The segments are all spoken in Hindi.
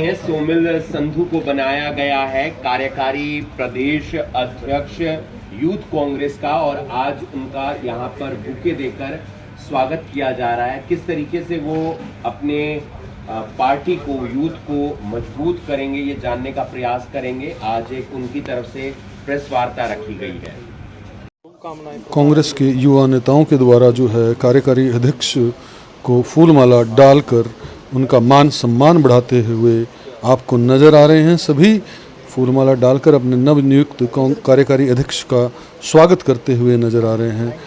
सोमिल संधू को बनाया गया है कार्यकारी प्रदेश अध्यक्ष यूथ कांग्रेस का और आज उनका यहां पर बुके देकर स्वागत किया जा रहा है। किस तरीके से वो अपने पार्टी को, यूथ को मजबूत करेंगे, ये जानने का प्रयास करेंगे। आज एक उनकी तरफ से प्रेस वार्ता रखी गई है। कांग्रेस के युवा नेताओं के द्वारा जो है कार्यकारी अध्यक्ष को फूलमाला डालकर उनका मान सम्मान बढ़ाते हुए आपको नज़र आ रहे हैं। सभी फूलमाला डालकर अपने नवनियुक्त कार्यकारी अध्यक्ष का स्वागत करते हुए नज़र आ रहे हैं।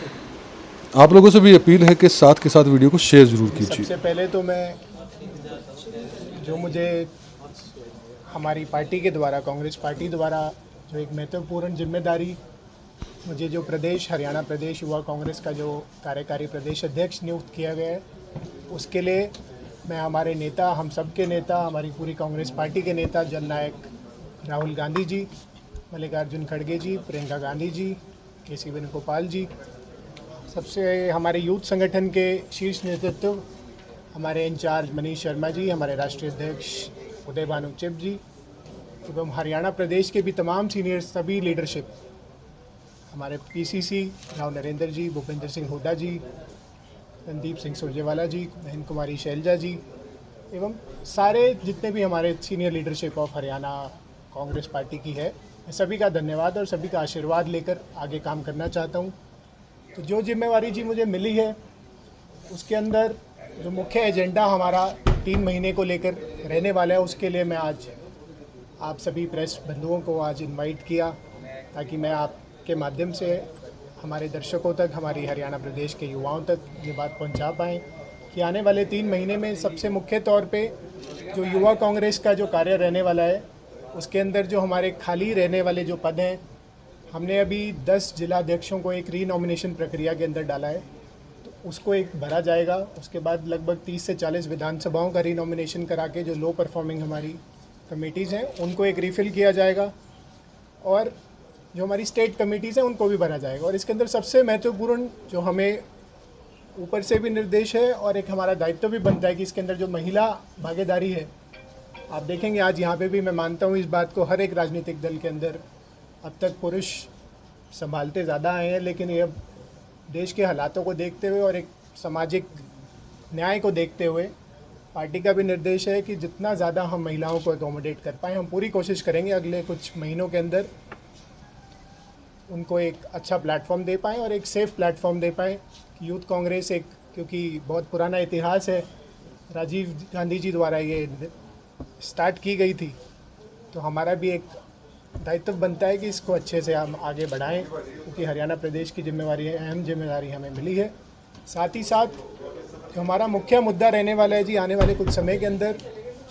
आप लोगों से भी अपील है कि साथ के साथ वीडियो को शेयर ज़रूर कीजिए। सबसे पहले तो मैं जो मुझे हमारी पार्टी के द्वारा, कांग्रेस पार्टी द्वारा जो एक महत्वपूर्ण जिम्मेदारी मुझे जो प्रदेश, हरियाणा प्रदेश युवा कांग्रेस का जो कार्यकारी प्रदेश अध्यक्ष नियुक्त किया गया है, उसके लिए मैं हमारे नेता, हम सब के नेता, हमारी पूरी कांग्रेस पार्टी के नेता जननायक राहुल गांधी जी, मल्लिकार्जुन खड़गे जी, प्रियंका गांधी जी, केसी वेणुगोपाल जी, सबसे हमारे यूथ संगठन के शीर्ष नेतृत्व हमारे इंचार्ज मनीष शर्मा जी, हमारे राष्ट्रीय अध्यक्ष उदय भानु चिप जी एवं हरियाणा प्रदेश के भी तमाम सीनियर सभी लीडरशिप, हमारे पीसीसी राव नरेंद्र जी, भूपेंद्र सिंह हुड्डा जी, रणदीप सिंह सुरजेवाला जी, बहन कुमारी शैलजा जी एवं सारे जितने भी हमारे senior leadership of Haryana Congress party की है, मैं सभी का धन्यवाद और सभी का आशीर्वाद लेकर आगे काम करना चाहता हूं। तो जो जिम्मेवारी जी मुझे मिली है, उसके अंदर जो मुख्य एजेंडा हमारा 3 महीने को लेकर रहने वाला है, उसके लिए मैं आज आप सभी प्रेस बंधुओं को आज इनवाइट किया ताकि मैं आपके माध्यम से हमारे दर्शकों तक, हमारी हरियाणा प्रदेश के युवाओं तक ये बात पहुंचा पाएँ कि आने वाले 3 महीने में सबसे मुख्य तौर पे जो युवा कांग्रेस का जो कार्य रहने वाला है, उसके अंदर जो हमारे खाली रहने वाले जो पद हैं, हमने अभी 10 जिला अध्यक्षों को एक रीनॉमिनेशन प्रक्रिया के अंदर डाला है, तो उसको एक भरा जाएगा। उसके बाद लगभग 30 से 40 विधानसभाओं का रीनॉमिनेशन करा के जो लो परफॉर्मिंग हमारी कमेटीज़ हैं, उनको एक रिफ़िल किया जाएगा और जो हमारी स्टेट कमेटीज़ हैं उनको भी भरा जाएगा। और इसके अंदर सबसे महत्वपूर्ण जो हमें ऊपर से भी निर्देश है और एक हमारा दायित्व भी बनता है कि इसके अंदर जो महिला भागीदारी है, आप देखेंगे आज यहाँ पे भी मैं मानता हूँ इस बात को, हर एक राजनीतिक दल के अंदर अब तक पुरुष संभालते ज़्यादा आए हैं, लेकिन ये अब देश के हालातों को देखते हुए और एक सामाजिक न्याय को देखते हुए पार्टी का भी निर्देश है कि जितना ज़्यादा हम महिलाओं को अकोमोडेट कर पाएँ, हम पूरी कोशिश करेंगे अगले कुछ महीनों के अंदर उनको एक अच्छा प्लेटफॉर्म दे पाएँ और एक सेफ़ प्लेटफॉर्म दे पाएँ। यूथ कांग्रेस एक, क्योंकि बहुत पुराना इतिहास है, राजीव गांधी जी द्वारा ये स्टार्ट की गई थी, तो हमारा भी एक दायित्व बनता है कि इसको अच्छे से हम आगे बढ़ाएं, क्योंकि हरियाणा प्रदेश की जिम्मेवारी है, अहम जिम्मेदारी हमें मिली है। साथ ही साथ जो हमारा मुख्य मुद्दा रहने वाला है जी, आने वाले कुछ समय के अंदर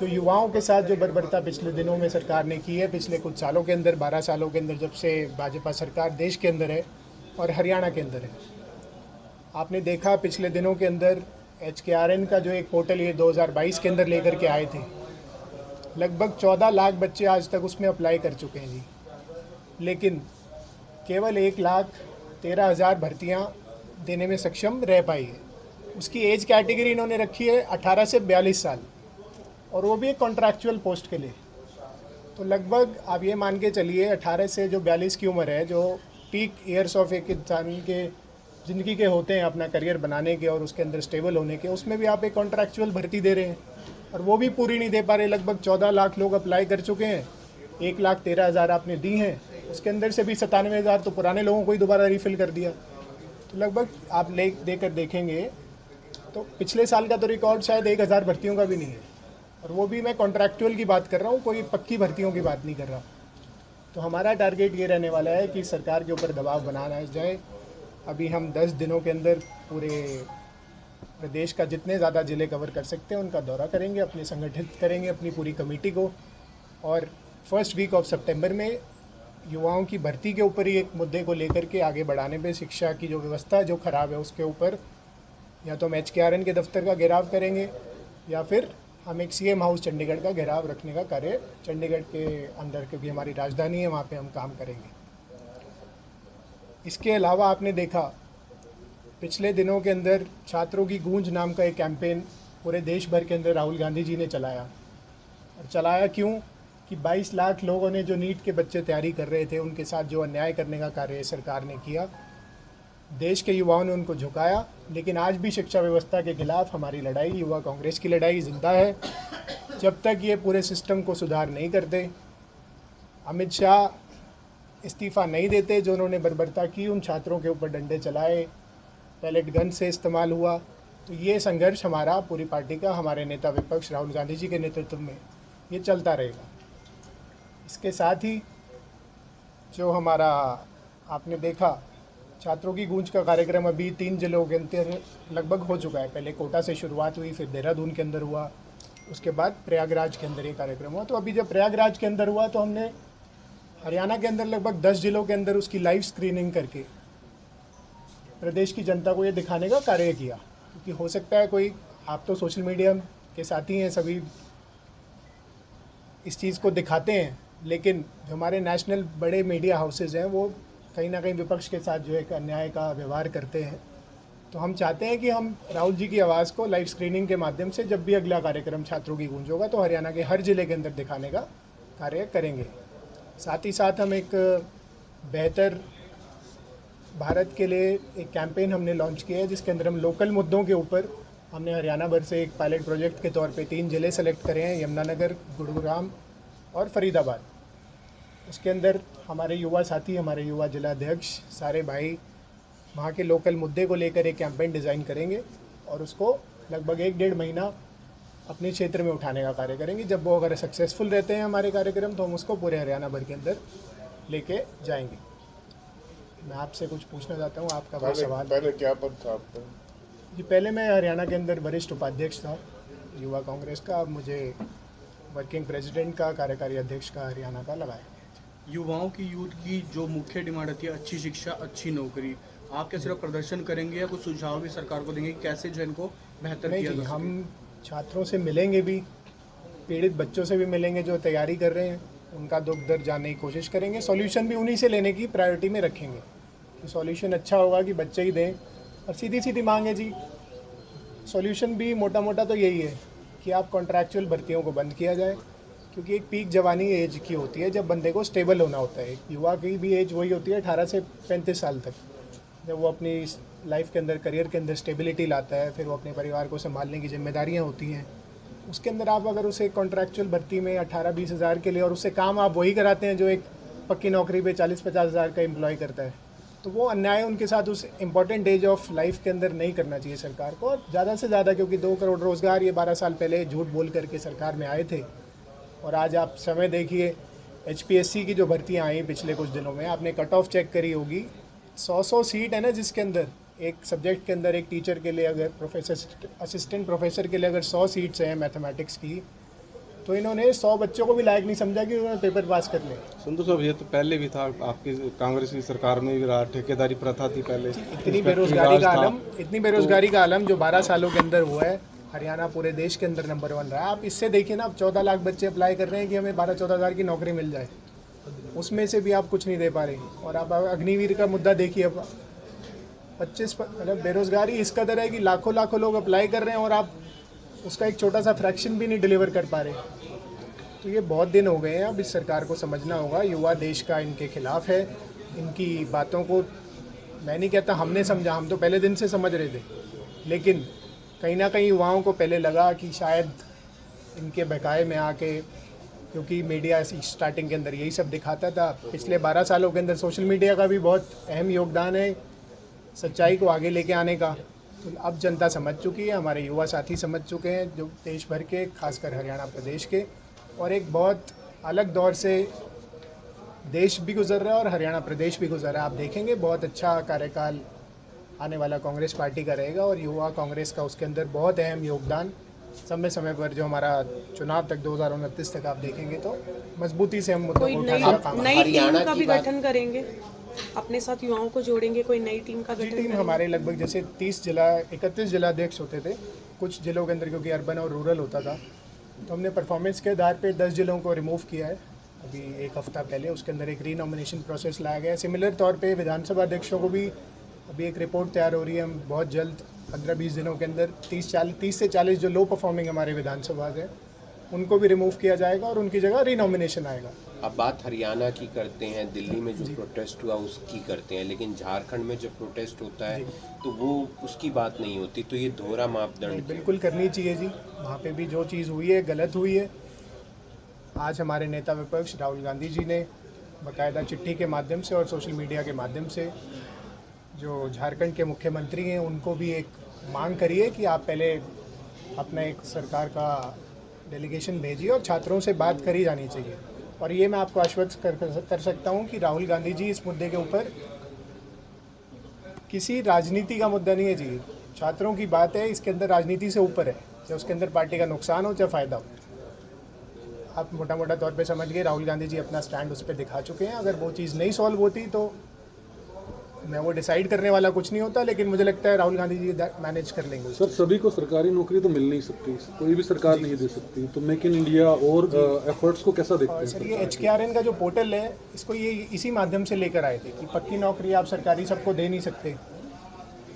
जो युवाओं के साथ जो बर्बरता पिछले दिनों में सरकार ने की है, पिछले कुछ सालों के अंदर, 12 सालों के अंदर जब से भाजपा सरकार देश के अंदर है और हरियाणा के अंदर है, आपने देखा पिछले दिनों के अंदर HKRN का जो एक पोर्टल ये 2022 के अंदर लेकर के आए थे, लगभग 14 लाख बच्चे आज तक उसमें अप्लाई कर चुके हैं जी, लेकिन केवल 1,13,000 भर्तियां देने में सक्षम रह पाई है। उसकी एज कैटेगरी इन्होंने रखी है 18 से 42 साल, और वो भी एक कॉन्ट्रैक्चुअल पोस्ट के लिए। तो लगभग आप ये मान के चलिए 18 से जो 42 की उम्र है, जो पीक ईयर्स ऑफ एक इंसान के ज़िंदगी के होते हैं अपना करियर बनाने के और उसके अंदर स्टेबल होने के, उसमें भी आप एक कॉन्ट्रैक्चुअल भर्ती दे रहे हैं और वो भी पूरी नहीं दे पा रहे। लगभग 14 लाख लोग अप्लाई कर चुके हैं, 1,13,000 आपने दी हैं, उसके अंदर से भी 97,000 तो पुराने लोगों को ही दोबारा रिफ़िल कर दिया। तो लगभग आप देकर देखेंगे तो पिछले साल का तो रिकॉर्ड शायद 1,000 भर्तियों का भी नहीं है, और वो भी मैं कॉन्ट्रैक्चुअल की बात कर रहा हूँ, कोई पक्की भर्तियों की बात नहीं कर रहा। तो हमारा टारगेट ये रहने वाला है कि सरकार के ऊपर दबाव बनाना जाए। अभी हम 10 दिनों के अंदर पूरे प्रदेश का जितने ज़्यादा ज़िले कवर कर सकते हैं उनका दौरा करेंगे, अपने संगठित करेंगे अपनी पूरी कमेटी को, और फर्स्ट वीक ऑफ सितंबर में युवाओं की भर्ती के ऊपर ही एक मुद्दे को लेकर के आगे बढ़ाने पे, शिक्षा की जो व्यवस्था जो ख़राब है उसके ऊपर या तो हम HKRN के दफ्तर का घेराव करेंगे या फिर हम एक CM हाउस चंडीगढ़ का घेराव रखने का कार्य चंडीगढ़ के अंदर, क्योंकि हमारी राजधानी है, वहाँ पे हम काम करेंगे। इसके अलावा आपने देखा पिछले दिनों के अंदर छात्रों की गूंज नाम का एक कैंपेन पूरे देश भर के अंदर राहुल गांधी जी ने चलाया, और चलाया क्यों कि 22 लाख लोगों ने जो नीट के बच्चे तैयारी कर रहे थे उनके साथ जो अन्याय करने का कार्य सरकार ने किया, देश के युवाओं ने उनको झुकाया। लेकिन आज भी शिक्षा व्यवस्था के खिलाफ हमारी लड़ाई, युवा कांग्रेस की लड़ाई जिंदा है। जब तक ये पूरे सिस्टम को सुधार नहीं करते, अमित शाह इस्तीफ़ा नहीं देते, जो उन्होंने बर्बरता की, उन छात्रों के ऊपर डंडे चलाए, पैलेट गन से इस्तेमाल हुआ, तो ये संघर्ष हमारा, पूरी पार्टी का, हमारे नेता विपक्ष राहुल गांधी जी के नेतृत्व में ये चलता रहेगा। इसके साथ ही जो हमारा आपने देखा छात्रों की गूंज का कार्यक्रम अभी 3 जिलों के अंदर लगभग हो चुका है। पहले कोटा से शुरुआत हुई, फिर देहरादून के अंदर हुआ, उसके बाद प्रयागराज के अंदर ये कार्यक्रम हुआ। तो अभी जब प्रयागराज के अंदर हुआ तो हमने हरियाणा के अंदर लगभग 10 जिलों के अंदर उसकी लाइव स्क्रीनिंग करके प्रदेश की जनता को ये दिखाने का कार्य किया। क्योंकि हो सकता है कोई, आप तो सोशल मीडिया के साथी हैं, सभी इस चीज़ को दिखाते हैं, लेकिन जो हमारे नेशनल बड़े मीडिया हाउसेज हैं वो कहीं ना कहीं विपक्ष के साथ जो एक अन्याय का व्यवहार करते हैं। तो हम चाहते हैं कि हम राहुल जी की आवाज़ को लाइव स्क्रीनिंग के माध्यम से जब भी अगला कार्यक्रम छात्रों की गूंज होगा तो हरियाणा के हर ज़िले के अंदर दिखाने का कार्य करेंगे। साथ ही साथ हम एक बेहतर भारत के लिए एक कैंपेन हमने लॉन्च किया है, जिसके अंदर हम लोकल मुद्दों के ऊपर हमने हरियाणा भर से एक पायलट प्रोजेक्ट के तौर पे 3 ज़िले सेलेक्ट करे हैं, यमुनानगर, गुरुग्राम और फरीदाबाद। उसके अंदर हमारे युवा साथी, हमारे युवा जिलाध्यक्ष, सारे भाई वहाँ के लोकल मुद्दे को लेकर एक कैंपेन डिज़ाइन करेंगे और उसको लगभग 1-1.5 महीना अपने क्षेत्र में उठाने का कार्य करेंगे। जब वो अगर सक्सेसफुल रहते हैं हमारे कार्यक्रम तो हम उसको पूरे हरियाणा भर के अंदर लेके जाएंगे। मैं आपसे कुछ पूछना चाहता हूँ, आपका कोई सवाल? पहले क्या पद था आपका? जी, पहले मैं हरियाणा के अंदर वरिष्ठ उपाध्यक्ष था युवा कांग्रेस का। अब मुझे वर्किंग प्रेसिडेंट का, कार्यकारी अध्यक्ष का हरियाणा का लगाया। युवाओं की, यूथ की जो मुख्य डिमांड होती है अच्छी शिक्षा, अच्छी नौकरी, आप क्या सिर्फ प्रदर्शन करेंगे या कुछ सुझाव भी सरकार को देंगे कि कैसे जो इनको बेहतर नहीं किया जी, जा सके? हम छात्रों से मिलेंगे भी, पीड़ित बच्चों से भी मिलेंगे जो तैयारी कर रहे हैं, उनका दुख दर्द जानने की कोशिश करेंगे। सॉल्यूशन भी उन्हीं से लेने की प्रायोरिटी में रखेंगे कि सॉल्यूशन अच्छा होगा कि बच्चे ही दें। और सीधी सीधी मांग है जी, सॉल्यूशन भी मोटा मोटा तो यही है कि आप कॉन्ट्रैक्चुअल भर्तियों को बंद किया जाए, क्योंकि एक पीक जवानी एज की होती है जब बंदे को स्टेबल होना होता है। युवा की भी एज वही होती है 18 से 35 साल तक, जब वो अपनी लाइफ के अंदर, करियर के अंदर स्टेबिलिटी लाता है, फिर वो अपने परिवार को संभालने की जिम्मेदारियां होती हैं। उसके अंदर आप अगर उसे कॉन्ट्रैक्चुअल भर्ती में 18-20 हज़ार के लिए, और उससे काम आप वही कराते हैं जो एक पक्की नौकरी पे 40-50 हज़ार का एम्प्लॉय करता है, तो वो अन्याय उनके साथ उस इम्पॉर्टेंट एज ऑफ लाइफ के अंदर नहीं करना चाहिए सरकार को। और ज़्यादा से ज़्यादा, क्योंकि 2 करोड़ रोज़गार ये 12 साल पहले झूठ बोल करके सरकार में आए थे, और आज आप समय देखिए HPSC की जो भर्तियाँ आई पिछले कुछ दिनों में, आपने कट ऑफ चेक करी होगी, 100 सीट है ना, जिसके अंदर एक सब्जेक्ट के अंदर एक टीचर के लिए, अगर प्रोफेसर, असिस्टेंट प्रोफेसर के लिए अगर 100 सीट्स हैं मैथमेटिक्स की, तो इन्होंने 100 बच्चों को भी लायक नहीं समझा कि उन्होंने पेपर पास कर ले। संतोष साहब, ये तो पहले भी था, आपकी कांग्रेस की सरकार में भी रहा, ठेकेदारी प्रथा थी पहले। इतनी बेरोजगारी का आलम जो 12 सालों के अंदर हुआ है, हरियाणा पूरे देश के अंदर नंबर 1 रहा है। आप इससे देखिए ना, अब 14 लाख बच्चे अप्लाई कर रहे हैं कि हमें 12-14 हज़ार की नौकरी मिल जाए, उसमें से भी आप कुछ नहीं दे पा रहे। और आप अग्निवीर का मुद्दा देखिए, अब 25, मतलब बेरोजगारी इस कदर है कि लाखों लाखों लोग अप्लाई कर रहे हैं और आप उसका एक छोटा सा फ्रैक्शन भी नहीं डिलीवर कर पा रहे। तो ये बहुत दिन हो गए हैं, अब इस सरकार को समझना होगा, युवा देश का इनके खिलाफ है। इनकी बातों को मैं नहीं कहता हमने समझा, हम तो पहले दिन से समझ रहे थे, लेकिन कहीं ना कहीं युवाओं को पहले लगा कि शायद इनके बहकाए में आके, क्योंकि मीडिया स्टार्टिंग के अंदर यही सब दिखाता था। पिछले 12 सालों के अंदर सोशल मीडिया का भी बहुत अहम योगदान है सच्चाई को आगे लेके आने का। तो अब जनता समझ चुकी है, हमारे युवा साथी समझ चुके हैं, जो देश भर के, खासकर हरियाणा प्रदेश के, और एक बहुत अलग दौर से देश भी गुजर रहा है और हरियाणा प्रदेश भी गुजर रहा है। आप देखेंगे बहुत अच्छा कार्यकाल आने वाला कांग्रेस पार्टी का रहेगा, और युवा कांग्रेस का उसके अंदर बहुत अहम योगदान। समय समय पर जो हमारा चुनाव तक 2029 तक आप देखेंगे तो मजबूती से हम मुद्दों को उठाने का काम नई टीम का भी गठन करेंगे, अपने साथ युवाओं को जोड़ेंगे, कोई नई टीम का गठन? टीम हमारे लगभग जैसे 31 जिलाध्यक्ष होते थे कुछ जिलों के अंदर, क्योंकि अर्बन और रूरल होता था, तो हमने परफॉर्मेंस के आधार पे 10 जिलों को रिमूव किया है अभी 1 हफ्ता पहले। उसके अंदर एक रीनॉमिनेशन प्रोसेस लाया गया है। सिमिलर तौर पे विधानसभा अध्यक्षों को भी अभी एक रिपोर्ट तैयार हो रही है, हम बहुत जल्द 15-20 दिनों के अंदर 30 से 40 जो लो परफॉर्मिंग हमारे विधानसभा है उनको भी रिमूव किया जाएगा और उनकी जगह रीनॉमिनेशन आएगा। अब बात हरियाणा की करते हैं, दिल्ली में जो प्रोटेस्ट हुआ उसकी करते हैं, लेकिन झारखंड में जब प्रोटेस्ट होता है तो वो उसकी बात नहीं होती, तो ये दोहरा मापदंड बिल्कुल करनी चाहिए जी, वहाँ पे भी जो चीज़ हुई है गलत हुई है। आज हमारे नेता विपक्ष राहुल गांधी जी ने बाकायदा चिट्ठी के माध्यम से और सोशल मीडिया के माध्यम से जो झारखंड के मुख्यमंत्री हैं उनको भी एक मांग करी है कि आप पहले अपना एक सरकार का डेलीगेशन भेजिए और छात्रों से बात करी जानी चाहिए। और ये मैं आपको आश्वस्त कर सकता हूँ कि राहुल गांधी जी इस मुद्दे के ऊपर किसी राजनीति का मुद्दा नहीं है जी, छात्रों की बात है, इसके अंदर राजनीति से ऊपर है, चाहे उसके अंदर पार्टी का नुकसान हो चाहे फ़ायदा हो। आप मोटा मोटा तौर पे समझ गए, राहुल गांधी जी अपना स्टैंड उस पर दिखा चुके हैं। अगर वो चीज़ नहीं सॉल्व होती तो मैं वो डिसाइड करने वाला कुछ नहीं होता, लेकिन मुझे लगता है राहुल गांधी जी मैनेज कर लेंगे। सर, सभी को सरकारी नौकरी तो मिल नहीं सकती, कोई भी सरकार नहीं दे सकती, तो मेक इन इंडिया और एफर्ट्स को कैसा देखते हैं? सर, ये HKRN का जो पोर्टल है, इसको ये इसी माध्यम से लेकर आए थे कि पक्की नौकरी आप सरकारी सबको दे नहीं सकते,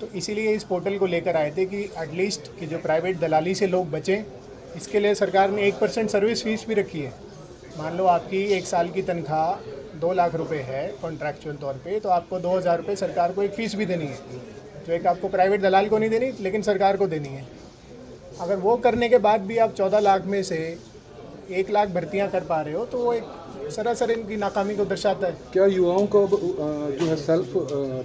तो इसीलिए इस पोर्टल को लेकर आए थे कि एटलीस्ट कि जो प्राइवेट दलाली से लोग बचें। इसके लिए सरकार ने 1% सर्विस फीस भी रखी है। मान लो आपकी 1 साल की तनख्वाह 2 लाख रुपए है कॉन्ट्रैक्चुअल तौर पे, तो आपको 2,000 रुपये सरकार को एक फ़ीस भी देनी है, जो एक आपको प्राइवेट दलाल को नहीं देनी लेकिन सरकार को देनी है। अगर वो करने के बाद भी आप 14 लाख में से 1 लाख भर्तियां कर पा रहे हो तो वो एक सरासर इनकी नाकामी को दर्शाता है। क्या युवाओं को जो है सेल्फ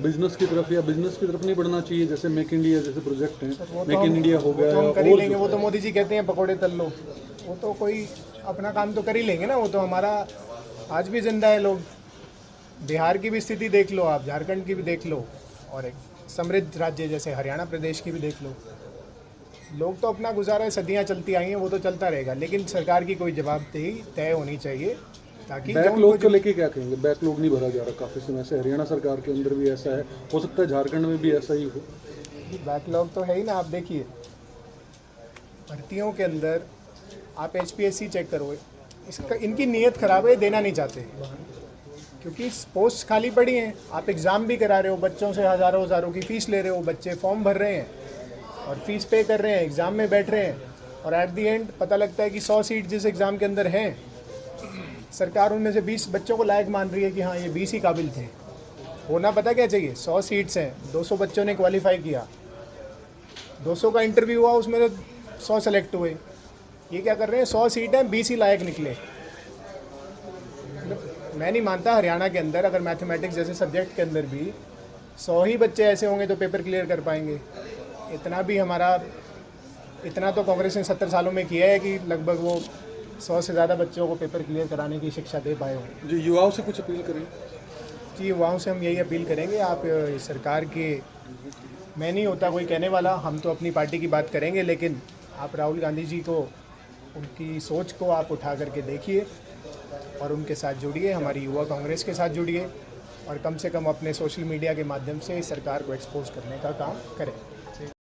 बिजनेस की तरफ या बिजनेस की तरफ नहीं बढ़ना चाहिए? जैसे मेक इंडिया जैसे प्रोजेक्ट हैं, मेक इन इंडिया हो गया, हम कर ही लेंगे। वो तो मोदी जी कहते हैं पकौड़े तल लो, वो तो कोई अपना काम तो कर ही लेंगे ना। वो तो हमारा आज भी जिंदा है। लोग बिहार की भी स्थिति देख लो, आप झारखंड की भी देख लो, और एक समृद्ध राज्य जैसे हरियाणा प्रदेश की भी देख लो। लोग तो अपना गुजारा सदियां चलती आई हैं, वो तो चलता रहेगा, लेकिन सरकार की कोई जवाबदेही तय होनी चाहिए। ताकि बैकलॉग को लेके क्या कहेंगे? बैकलॉग नहीं भरा जा रहा काफ़ी समय से, हरियाणा सरकार के अंदर भी ऐसा है, हो सकता है झारखंड में भी ऐसा ही हो। बैकलॉग तो है ही ना। आप देखिए भर्तियों के अंदर आप HPSC चेक करो, इसका इनकी नीयत ख़राब है, देना नहीं चाहते क्योंकि पोस्ट खाली पड़ी हैं। आप एग्ज़ाम भी करा रहे हो, बच्चों से हज़ारों की फ़ीस ले रहे हो, बच्चे फॉर्म भर रहे हैं और फीस पे कर रहे हैं, एग्ज़ाम में बैठ रहे हैं, और एट दी एंड पता लगता है कि 100 सीट जिस एग्ज़ाम के अंदर हैं, सरकार उनमें से 20 बच्चों को लायक मान रही है कि हाँ ये 20 ही काबिल थे। होना पता क्या चाहिए? 100 सीट्स हैं, 200 बच्चों ने क्वालिफाई किया, 200 का इंटरव्यू हुआ, उसमें तो 100 सेलेक्ट हुए। ये क्या कर रहे हैं? 100 सीट हैं, 20 ही लायक निकले। मैं नहीं मानता हरियाणा के अंदर अगर मैथमेटिक्स जैसे सब्जेक्ट के अंदर भी 100 ही बच्चे ऐसे होंगे तो पेपर क्लियर कर पाएंगे। इतना तो कांग्रेस ने 70 सालों में किया है कि लगभग वो 100 से ज़्यादा बच्चों को पेपर क्लियर कराने की शिक्षा दे पाए हों। जो युवाओं से कुछ अपील करें? जी, युवाओं से हम यही अपील करेंगे, आप सरकार के, मैं नहीं होता कोई कहने वाला, हम तो अपनी पार्टी की बात करेंगे, लेकिन आप राहुल गांधी जी को, उनकी सोच को आप उठा करके देखिए और उनके साथ जुड़िए, हमारी युवा कांग्रेस के साथ जुड़िए और कम से कम अपने सोशल मीडिया के माध्यम से इस सरकार को एक्सपोज करने का काम करें।